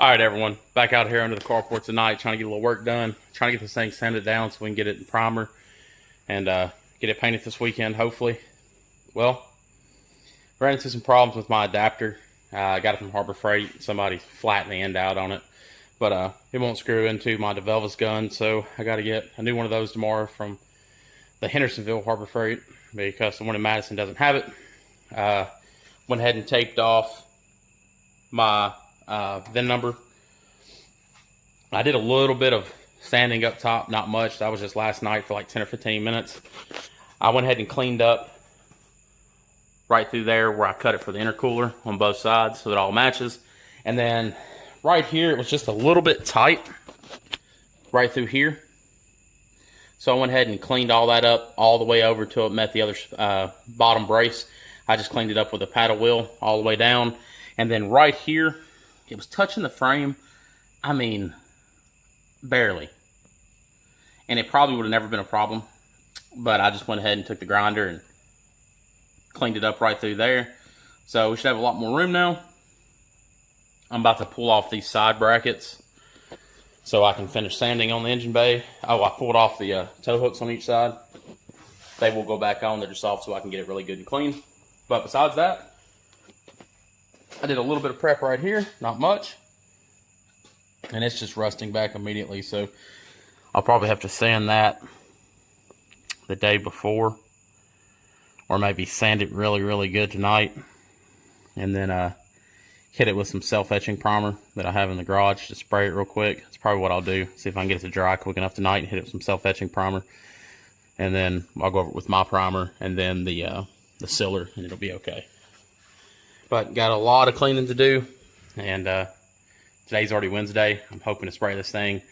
All right, everyone, back out here under the carport tonight, trying to get a little work done, trying to get this thing sanded down so we can get it in primer and get it painted this weekend, hopefully. Well, ran into some problems with my adapter. I got it from Harbor Freight. Somebody flattened the end out on it, but it won't screw into my DeVelvis gun, so I got to get a new one of those tomorrow from the Hendersonville Harbor Freight because the one in Madison doesn't have it. Went ahead and taped off my VIN number. I did a little bit of sanding up top, not much. That was just last night for like 10 or 15 minutes. I went ahead and cleaned up right through there where I cut it for the intercooler on both sides so that it all matches. And then right here, it was just a little bit tight right through here. So I went ahead and cleaned all that up all the way over till it met the other bottom brace. I just cleaned it up with a paddle wheel all the way down. And then right here, it was touching the frame. I mean, barely. And it probably would have never been a problem. But I just went ahead and took the grinder and cleaned it up right through there. So we should have a lot more room now. I'm about to pull off these side brackets so I can finish sanding on the engine bay. Oh, I pulled off the tow hooks on each side. They will go back on. They're just off so I can get it really good and clean. But besides that, I did a little bit of prep right here, not much. And it's just rusting back immediately, so I'll probably have to sand that the day before, or maybe sand it really, really good tonight, and then hit it with some self-etching primer that I have in the garage. Just spray it real quick. That's probably what I'll do. See if I can get it to dry quick enough tonight and hit it with some self-etching primer, and then I'll go over it with my primer and then the sealer, and it'll be okay. But got a lot of cleaning to do, and today's already Wednesday. I'm hoping to spray this thing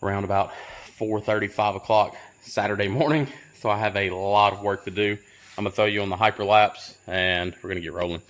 around about 4:30, 5 o'clock Saturday morning. So I have a lot of work to do. I'm going to throw you on the hyperlapse, and we're going to get rolling.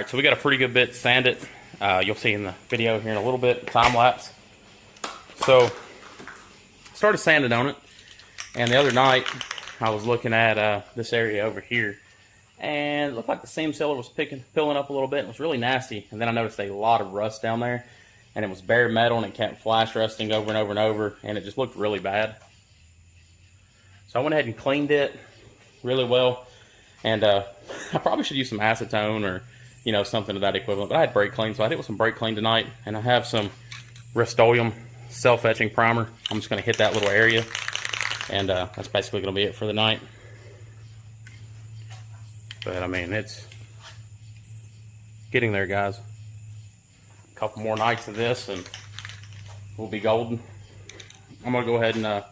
Alright, so we got a pretty good bit sanded. You'll see in the video here in a little bit, time lapse. So, started sanding on it. And the other night, I was looking at this area over here. And it looked like the seam sealer was pilling up a little bit. It was really nasty. And then I noticed a lot of rust down there. And it was bare metal and it kept flash rusting over and over and over. And it just looked really bad. So I went ahead and cleaned it really well. And I probably should use some acetone or, you know, something of that equivalent. But I had brake clean, so I did it with some brake clean tonight. And I have some Rust-Oleum self-etching primer. I'm just going to hit that little area. And that's basically going to be it for the night. But, I mean, it's getting there, guys. A couple more nights of this and we'll be golden. I'm going to go ahead and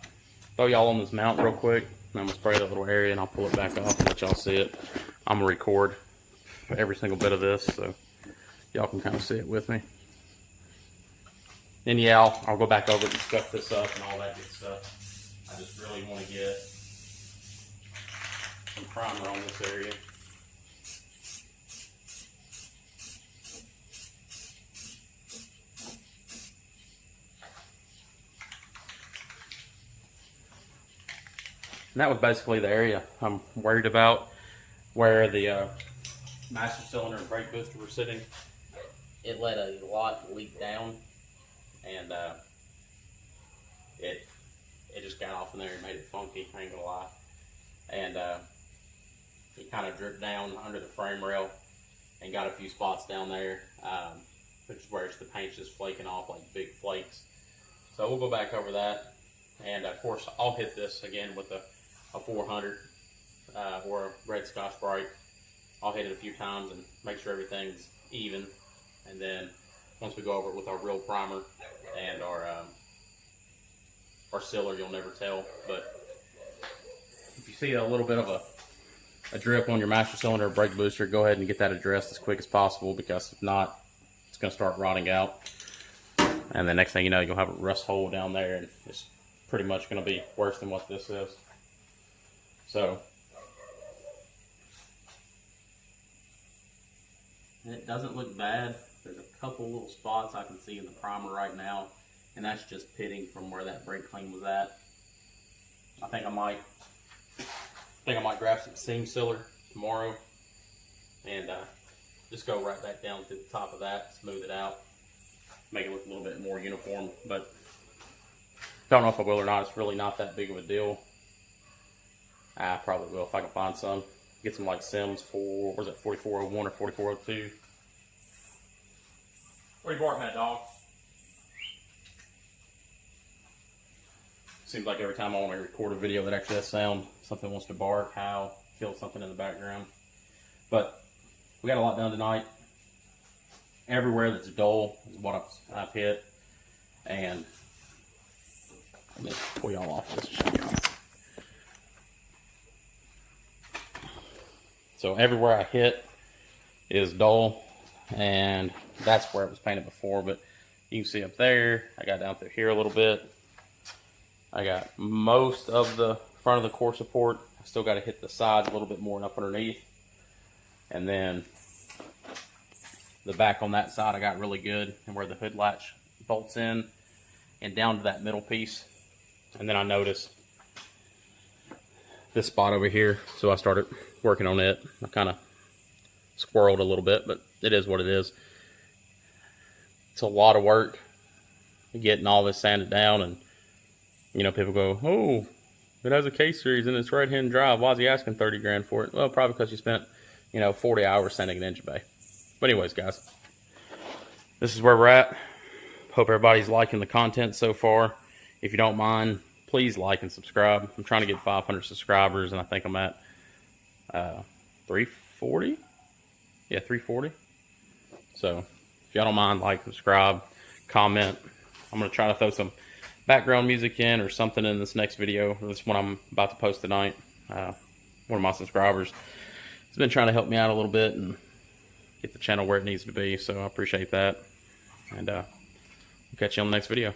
throw y'all on this mount real quick. And I'm going to spray that little area and I'll pull it back off and let y'all see it. I'm going to record every single bit of this so y'all can kind of see it with me. And yeah, I'll go back over it and scuff this up and all that good stuff. I just really want to get some primer on this area. And that was basically the area I'm worried about, where the master cylinder and brake booster were sitting. It let a lot leak down, and it just got off in there and made it funky, I ain't gonna lie. And it kind of dripped down under the frame rail and got a few spots down there, which is where the paint's just flaking off like big flakes. So we'll go back over that, and of course I'll hit this again with a 400 or a red Scotch-Brite. I'll hit it a few times and make sure everything's even, and then once we go over it with our real primer and our sealer, you'll never tell. But if you see a little bit of a drip on your master cylinder or brake booster, go ahead and get that addressed as quick as possible, because if not, it's going to start rotting out, and the next thing you know, you'll have a rust hole down there, and it's pretty much going to be worse than what this is. So, it doesn't look bad. There's a couple little spots I can see in the primer right now, and that's just pitting from where that brake clean was at. I think I might grab some seam sealer tomorrow and just go right back down to the top of that, smooth it out, make it look a little bit more uniform. But don't know if I will or not. It's really not that big of a deal. I probably will if I can find some. Get some like Sims for, what is it, 4401 or 4402. What are you barking at, dog? Seems like every time I want to record a video that actually has sound, something wants to bark, howl, kill something in the background. But we got a lot done tonight. Everywhere that's dull is what I've hit. And let me pull y'all off this. So everywhere I hit is dull, and that's where it was painted before. But you can see up there, I got down through here a little bit. I got most of the front of the core support. I still got to hit the sides a little bit more and up underneath. And then the back on that side I got really good, and where the hood latch bolts in and down to that middle piece. And then I noticed this spot over here, so I started working on it. I kind of squirreled a little bit, but it is what it is. It's a lot of work getting all this sanded down, and you know, people go, oh, it has a K-series and it's right-hand drive. Why is he asking 30 grand for it? Well, probably because you spent, you know, 40 hours sanding an engine bay. But anyways, guys, this is where we're at. Hope everybody's liking the content so far. If you don't mind, please like and subscribe. I'm trying to get 500 subscribers, and I think I'm at 340. Yeah, 340. So if y'all don't mind, like, subscribe, comment. I'm going to try to throw some background music in or something in this next video. This one I'm about to post tonight. One of my subscribers has been trying to help me out a little bit and get the channel where it needs to be, so I appreciate that. And we'll catch you on the next video.